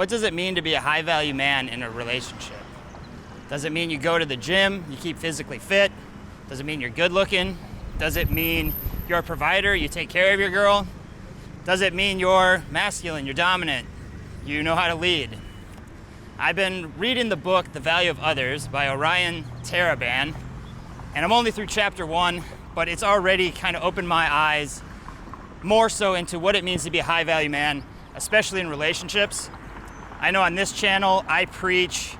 What does it mean to be a high-value man in a relationship? Does it mean you go to the gym, you keep physically fit? Does it mean you're good looking? Does it mean you're a provider, you take care of your girl? Does it mean you're masculine, you're dominant, you know how to lead? I've been reading the book, The Value of Others by Orion Taraban, and I'm only through chapter 1, but it's already kind of opened my eyes more so into what it means to be a high-value man, especially in relationships. I know on this channel, I preach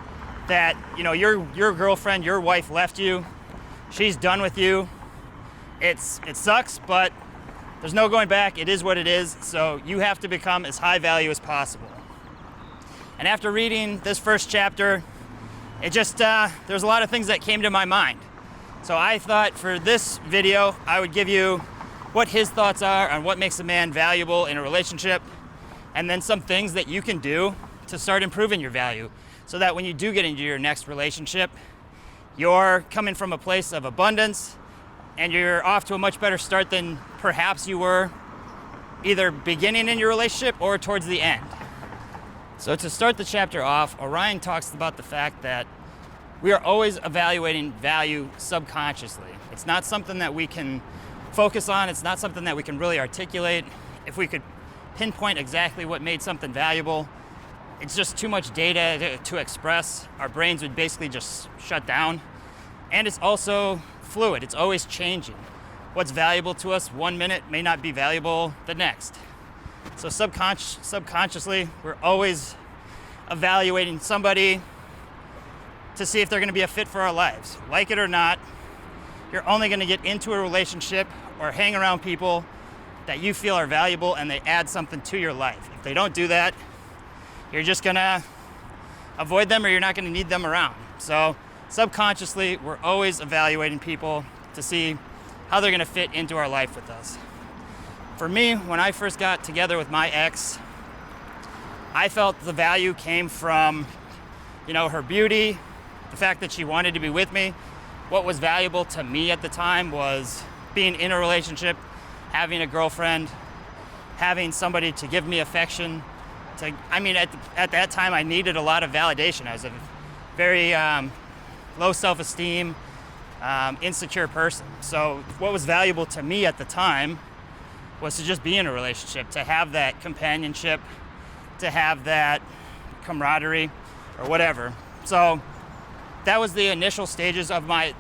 that, you know, your girlfriend, your wife left you, she's done with you. It sucks, but there's no going back. It is what it is. So you have to become as high value as possible. And after reading this first chapter, it just, there's a lot of things that came to my mind. So I thought for this video, I would give you what his thoughts are on what makes a man valuable in a relationship, and then some things that you can do to start improving your value so that when you do get into your next relationship, you're coming from a place of abundance and you're off to a much better start than perhaps you were either beginning in your relationship or towards the end. So to start the chapter off, Orion talks about the fact that we are always evaluating value subconsciously. It's not something that we can focus on. It's not something that we can really articulate. If we could pinpoint exactly what made something valuable, it's just too much data to express. Our brains would basically just shut down. And it's also fluid. It's always changing. What's valuable to us 1 minute may not be valuable the next. So subconsciously, we're always evaluating somebody to see if they're going to be a fit for our lives. Like it or not, you're only going to get into a relationship or hang around people that you feel are valuable and they add something to your life. If they don't do that, you're just going to avoid them or you're not going to need them around. So subconsciously, we're always evaluating people to see how they're going to fit into our life with us. For me, when I first got together with my ex, I felt the value came from, you know, her beauty, the fact that she wanted to be with me. What was valuable to me at the time was being in a relationship, having a girlfriend, having somebody to give me affection. At that time, I needed a lot of validation. I was a very low self-esteem, insecure person. So what was valuable to me at the time was to just be in a relationship, to have that companionship, to have that camaraderie or whatever. So that was the initial stages of my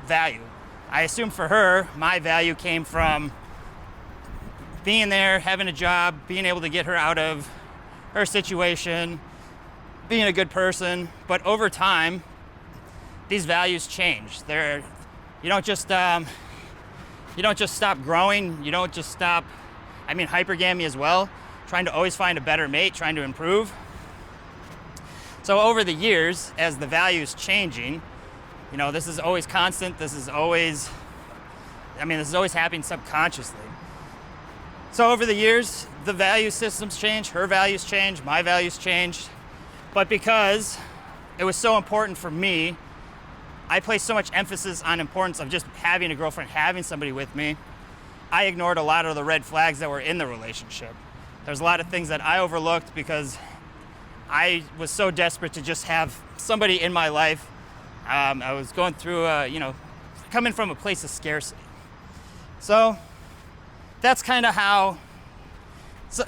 value. I assume for her, my value came from being there, having a job, being able to get her out of her situation, being a good person. But over time, these values change. You don't just stop growing. You don't just stop, hypergamy as well, trying to always find a better mate, trying to improve. So over the years, as the value's changing, you know, this is always constant. This is always happening subconsciously. So over the years, the value systems change, her values change, my values changed. But because it was so important for me, I placed so much emphasis on importance of just having a girlfriend, having somebody with me, I ignored a lot of the red flags that were in the relationship. There's a lot of things that I overlooked because I was so desperate to just have somebody in my life. I was going through, coming from a place of scarcity. So that's kind of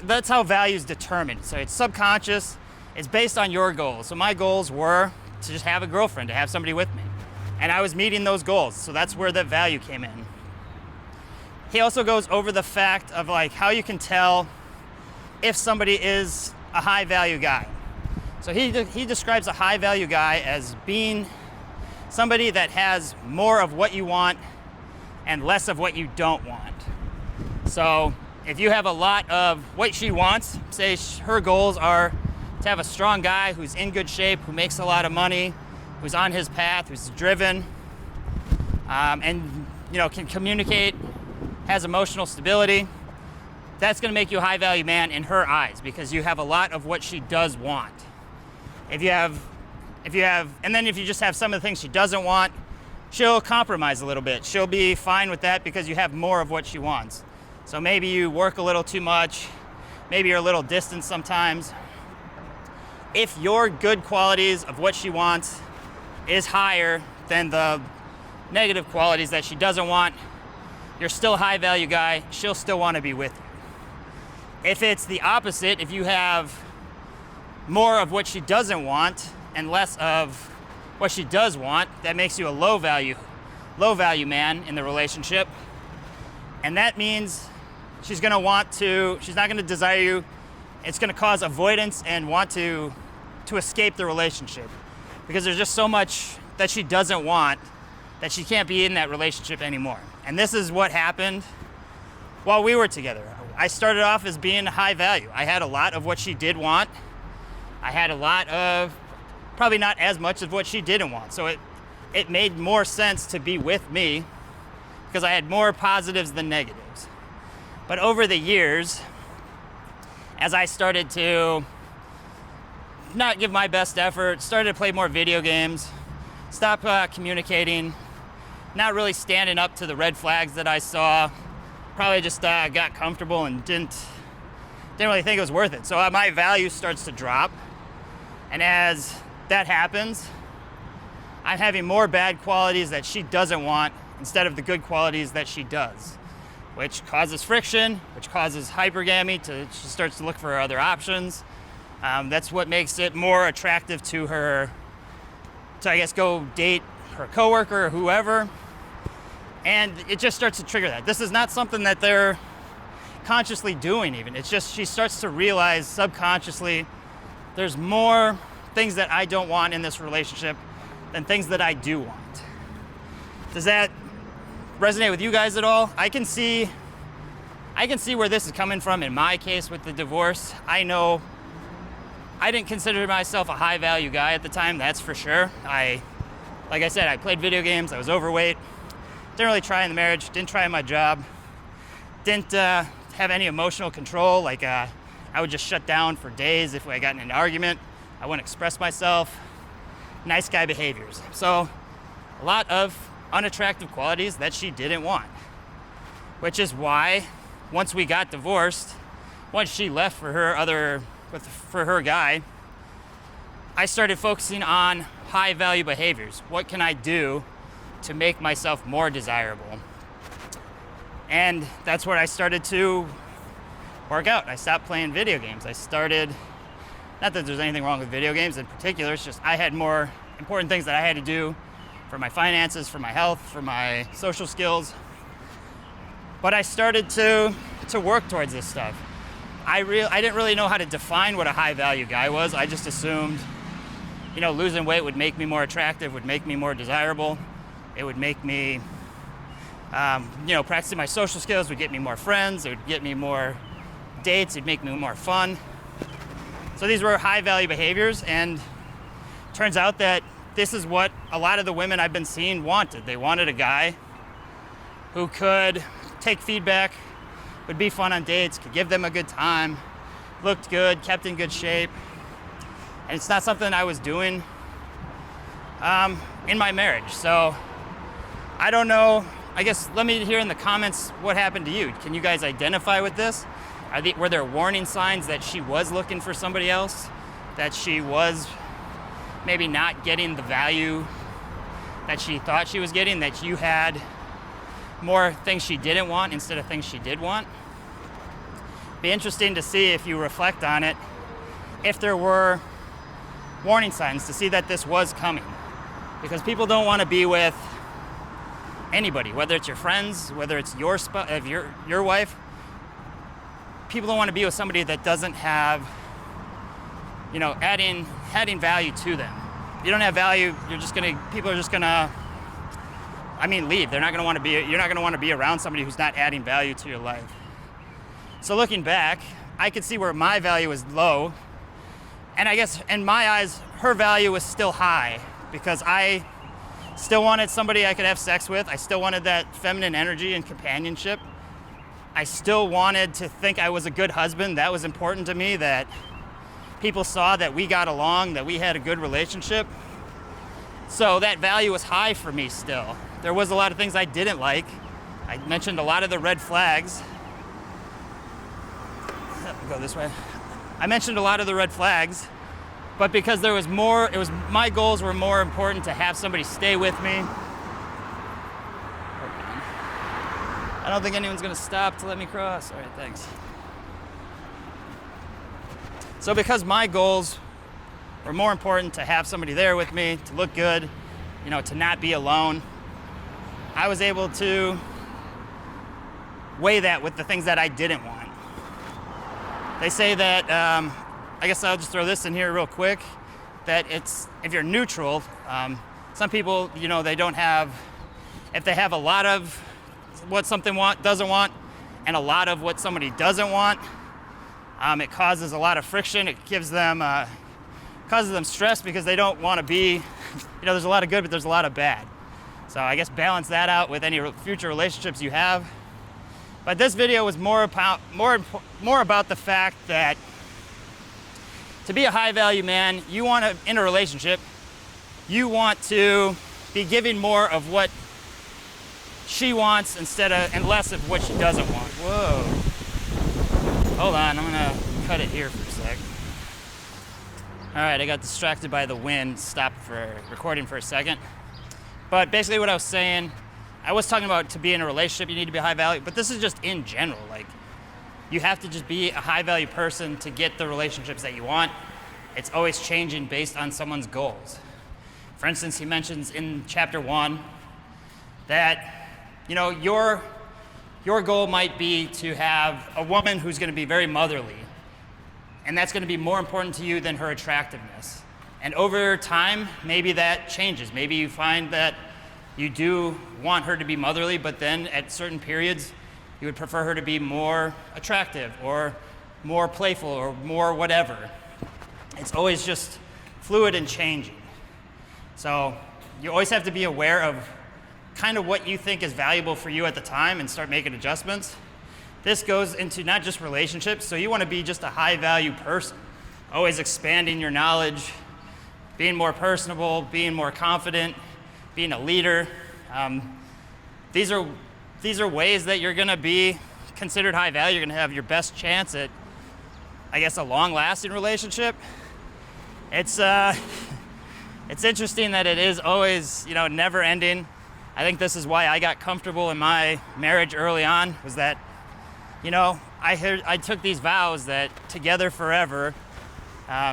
that's how value is determined. So it's subconscious, it's based on your goals. So my goals were to just have a girlfriend, to have somebody with me. And I was meeting those goals, so that's where that value came in. He also goes over the fact of like how you can tell if somebody is a high value guy. So he describes a high value guy as being somebody that has more of what you want and less of what you don't want. So if you have a lot of what she wants, say her goals are to have a strong guy who's in good shape, who makes a lot of money, who's on his path, who's driven, and can communicate, has emotional stability, that's going to make you a high value man in her eyes because you have a lot of what she does want. If you just have some of the things she doesn't want, she'll compromise a little bit. She'll be fine with that because you have more of what she wants. So maybe you work a little too much, maybe you're a little distant sometimes. if your good qualities of what she wants is higher than the negative qualities that she doesn't want, you're still a high value guy, she'll still want to be with you. If it's the opposite, if you have more of what she doesn't want and less of what she does want, that makes you a low value man in the relationship. And that means she's not going to desire you. It's going to cause avoidance and want to escape the relationship, because there's just so much that she doesn't want that she can't be in that relationship anymore. And this is what happened while we were together. I started off as being high value. I had a lot of what she did want. I had a lot of, probably not as much of what she didn't want. So it made more sense to be with me because I had more positives than negatives. But over the years, as I started to not give my best effort, started to play more video games, stop communicating, not really standing up to the red flags that I saw, probably just got comfortable and didn't really think it was worth it. So my value starts to drop. And as that happens, I'm having more bad qualities that she doesn't want instead of the good qualities that she does, which causes friction, which causes hypergamy. She starts to look for other options. That's what makes it more attractive to her to, I guess, go date her coworker or whoever. And it just starts to trigger that. This is not something that they're consciously doing even. It's just she starts to realize subconsciously there's more things that I don't want in this relationship than things that I do want. Does that resonate with you guys at all? I can see where this is coming from in my case with the divorce. I know I didn't consider myself a high value guy at the time, that's for sure. Like I said, I played video games, I was overweight, didn't really try in the marriage, didn't try in my job, didn't have any emotional control. Like I would just shut down for days if I got in an argument. I wouldn't express myself. Nice guy behaviors. So a lot of unattractive qualities that she didn't want, which is why once we got divorced, once she left for her guy, I started focusing on high value behaviors. What can I do to make myself more desirable? And that's where I started to work out. I stopped playing video games. I started, not that there's anything wrong with video games in particular, it's just I had more important things that I had to do for my finances, for my health, for my social skills. But I started to work towards this stuff. I didn't really know how to define what a high value guy was. I just assumed, losing weight would make me more attractive, would make me more desirable. It would make me, practicing my social skills would get me more friends. It would get me more dates. It'd make me more fun. So these were high value behaviors, and turns out that this is what a lot of the women I've been seeing wanted. They wanted a guy who could take feedback, would be fun on dates, could give them a good time, looked good, kept in good shape. And it's not something I was doing in my marriage. So I don't know. I guess let me hear in the comments what happened to you. Can you guys identify with this? Were there warning signs that she was looking for somebody else? That she was maybe not getting the value that she thought she was getting? That you had more things she didn't want instead of things she did want? Be interesting to see, if you reflect on it, if there were warning signs to see that this was coming. Because people don't want to be with anybody, whether it's your friends, whether it's your wife. People don't want to be with somebody that doesn't have, adding value to them. If you don't have value, people are just gonna, leave. You're not gonna want to be around somebody who's not adding value to your life. So looking back, I could see where my value was low, and I guess in my eyes, her value was still high, because I still wanted somebody I could have sex with. I still wanted that feminine energy and companionship. I still wanted to think I was a good husband. That was important to me, that people saw that we got along, that we had a good relationship. So that value was high for me still. There was a lot of things I didn't like. I mentioned a lot of the red flags. Go this way. I mentioned a lot of the red flags, but because there was more, my goals were more important to have somebody stay with me. I don't think anyone's gonna stop to let me cross. All right, thanks. So because my goals were more important to have somebody there with me, to look good, to not be alone, I was able to weigh that with the things that I didn't want. They say that, I guess I'll just throw this in here real quick, that if you're neutral, some people, they don't have, if they have a lot of what something doesn't want and a lot of what somebody doesn't want, it causes a lot of friction. It causes them stress because they don't want to be, there's a lot of good, but there's a lot of bad. So I guess balance that out with any future relationships you have. But this video was more about the fact that to be a high value man, you want to, in a relationship, you want to be giving more of what she wants and less of what she doesn't want. Whoa. Hold on, I'm gonna cut it here for a sec. All right, I got distracted by the wind, stopped for recording for a second. But basically what I was saying, I was talking about to be in a relationship, you need to be high value, but this is just in general. Like, you have to just be a high value person to get the relationships that you want. It's always changing based on someone's goals. For instance, he mentions in chapter 1 that, your goal might be to have a woman who's going to be very motherly, and that's going to be more important to you than her attractiveness. And over time, maybe that changes. Maybe you find that you do want her to be motherly, but then at certain periods, you would prefer her to be more attractive or more playful or more whatever. It's always just fluid and changing. So you always have to be aware of kind of what you think is valuable for you at the time and start making adjustments. This goes into not just relationships, so you want to be just a high value person, always expanding your knowledge, being more personable, being more confident, being a leader. These are ways that you're going to be considered high value. You're going to have your best chance at, I guess, a long-lasting relationship. It's interesting that it is always, never ending. I think this is why I got comfortable in my marriage early on, was that, I took these vows that together forever,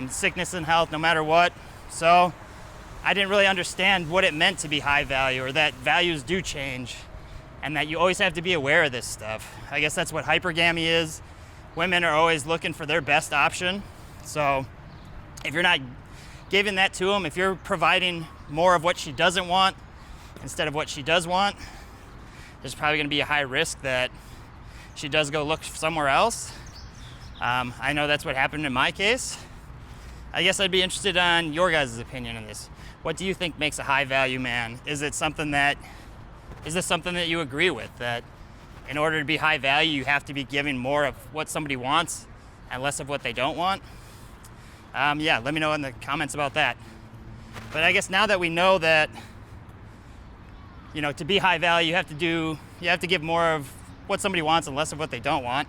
sickness and health, no matter what. So I didn't really understand what it meant to be high value, or that values do change and that you always have to be aware of this stuff. I guess that's what hypergamy is. Women are always looking for their best option. So if you're not giving that to them, if you're providing more of what she doesn't want instead of what she does want, there's probably going to be a high risk that she does go look somewhere else. I know that's what happened in my case. I guess I'd be interested on your guys' opinion on this. What do you think makes a high value man? Is this something that you agree with, that in order to be high value, you have to be giving more of what somebody wants and less of what they don't want? Yeah, let me know in the comments about that. But I guess now that we know that, to be high value, you have to give more of what somebody wants and less of what they don't want.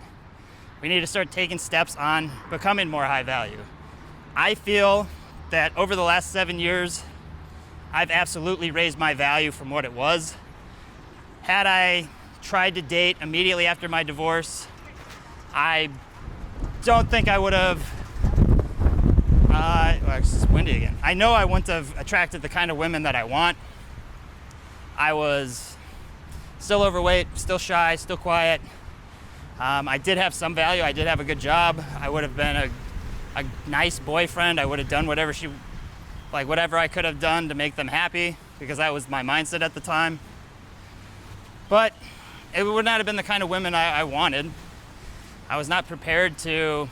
We need to start taking steps on becoming more high value. I feel that over the last 7 years, I've absolutely raised my value from what it was. Had I tried to date immediately after my divorce, I don't think I would have, it's windy again. I know I wouldn't have attracted the kind of women that I want. I was still overweight, still shy, still quiet. I did have some value. I did have a good job. I would have been a nice boyfriend. I would have done whatever I could have done to make them happy, because that was my mindset at the time. But it would not have been the kind of women I wanted. I was not prepared to,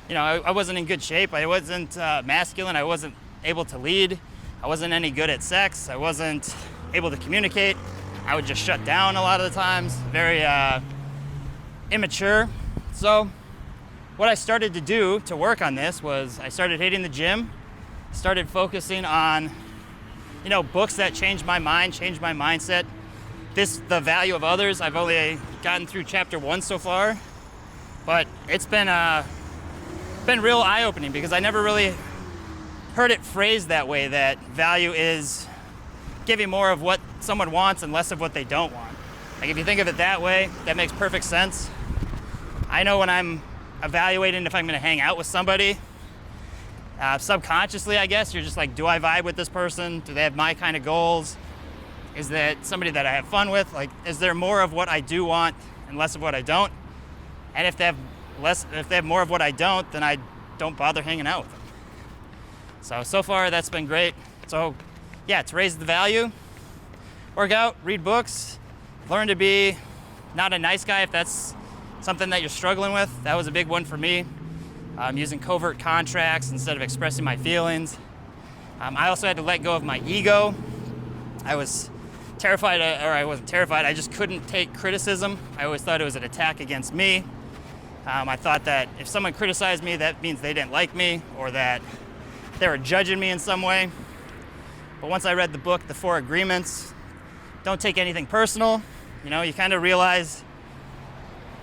I wasn't in good shape. I wasn't masculine. I wasn't able to lead. I wasn't any good at sex. I wasn't able to communicate. I would just shut down a lot of the times. Very immature. So what I started to do to work on this was I started hitting the gym, started focusing on, books that changed my mind, changed my mindset. The value of others. I've only gotten through chapter 1 so far, but it's been real eye-opening, because I never really heard it phrased that way, that value is giving more of what someone wants and less of what they don't want. Like, if you think of it that way, that makes perfect sense. I know when I'm evaluating if I'm going to hang out with somebody, subconsciously, I guess, you're just like, do I vibe with this person? Do they have my kind of goals? Is that somebody that I have fun with? Like, is there more of what I do want and less of what I don't? And if they have more of what I don't, then I don't bother hanging out with them. So far that's been great. So yeah, it's raised the value. Work out, read books, learn to be not a nice guy if that's something that you're struggling with. That was a big one for me. Using covert contracts instead of expressing my feelings. I also had to let go of my ego. I was terrified, or I wasn't terrified, I just couldn't take criticism. I always thought it was an attack against me. I thought that if someone criticized me, that means they didn't like me, or that they were judging me in some way. But once I read the book, The 4 Agreements, don't take anything personal. You know, you kind of realize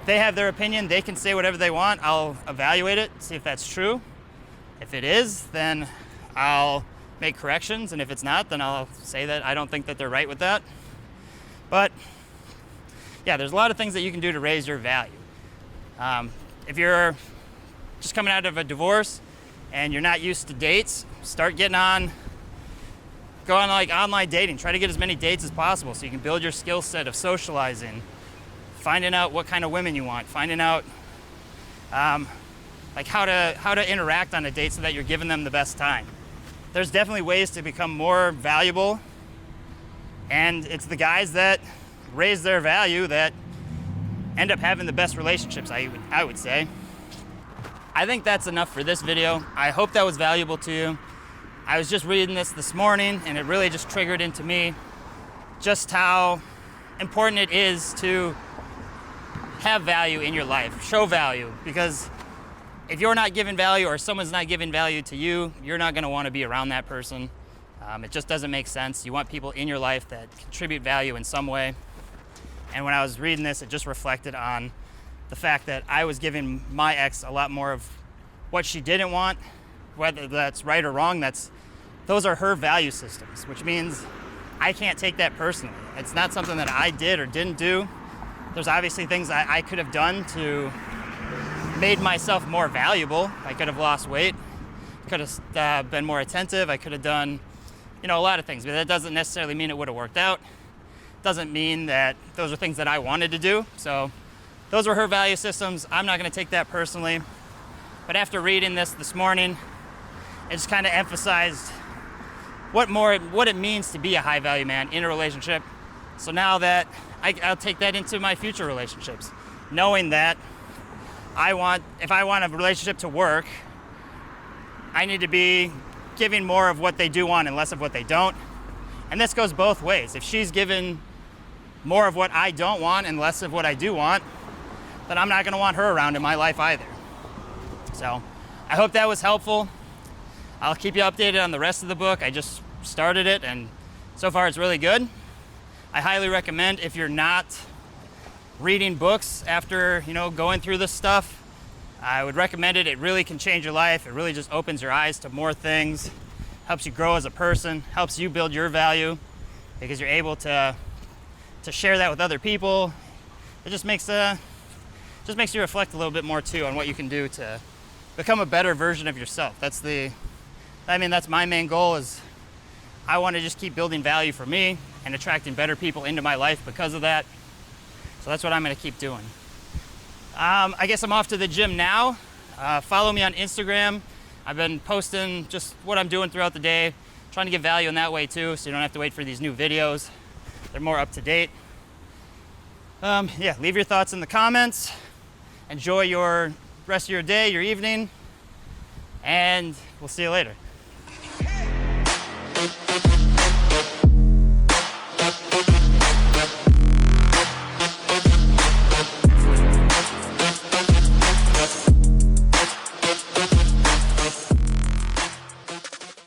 they have their opinion, they can say whatever they want. I'll evaluate it, see if that's true. If it is, then I'll make corrections, and if it's not, then I'll say that I don't think that they're right with that. But yeah, there's a lot of things that you can do to raise your value. If you're just coming out of a divorce and you're not used to dates, start go on like online dating. Try to get as many dates as possible so you can build your skill set of socializing, finding out what kind of women you want, finding out like how to interact on a date so that you're giving them the best time. There's definitely ways to become more valuable, and it's the guys that raise their value that end up having the best relationships, I would say. I think that's enough for this video. I hope that was valuable to you. I was just reading this morning, and it really just triggered into me just how important it is to have value in your life, show value, because if you're not giving value or someone's not giving value to you, you're not going to want to be around that person. It just doesn't make sense. You want people in your life that contribute value in some way. And when I was reading this, it just reflected on the fact that I was giving my ex a lot more of what she didn't want, whether that's right or wrong. Those are her value systems, which means I can't take that personally. It's not something that I did or didn't do. There's obviously things I could have done to made myself more valuable. I could have lost weight, could have been more attentive. I could have done, a lot of things, but that doesn't necessarily mean it would have worked out. Doesn't mean that those are things that I wanted to do. So those were her value systems. I'm not going to take that personally. But after reading this morning, it just kind of emphasized what it means to be a high value man in a relationship. So now that I'll take that into my future relationships, knowing that if I want a relationship to work, I need to be giving more of what they do want and less of what they don't. And this goes both ways. If she's given more of what I don't want and less of what I do want, then I'm not going to want her around in my life either. So I hope that was helpful. I'll keep you updated on the rest of the book. I just started it, and so far it's really good. I highly recommend, if you're not reading books after going through this stuff, I would recommend it. It really can change your life. It really just opens your eyes to more things, helps you grow as a person, helps you build your value, because you're able to share that with other people. It just makes you reflect a little bit more too on what you can do to become a better version of yourself. That's my main goal. Is I want to just keep building value for me and attracting better people into my life because of that. So that's what I'm going to keep doing. I guess I'm off to the gym now. Follow me on Instagram. I've been posting just what I'm doing throughout the day, trying to give value in that way too, so you don't have to wait for these new videos. They're more up to date. Leave your thoughts in the comments. Enjoy your rest of your day, your evening, and we'll see you later.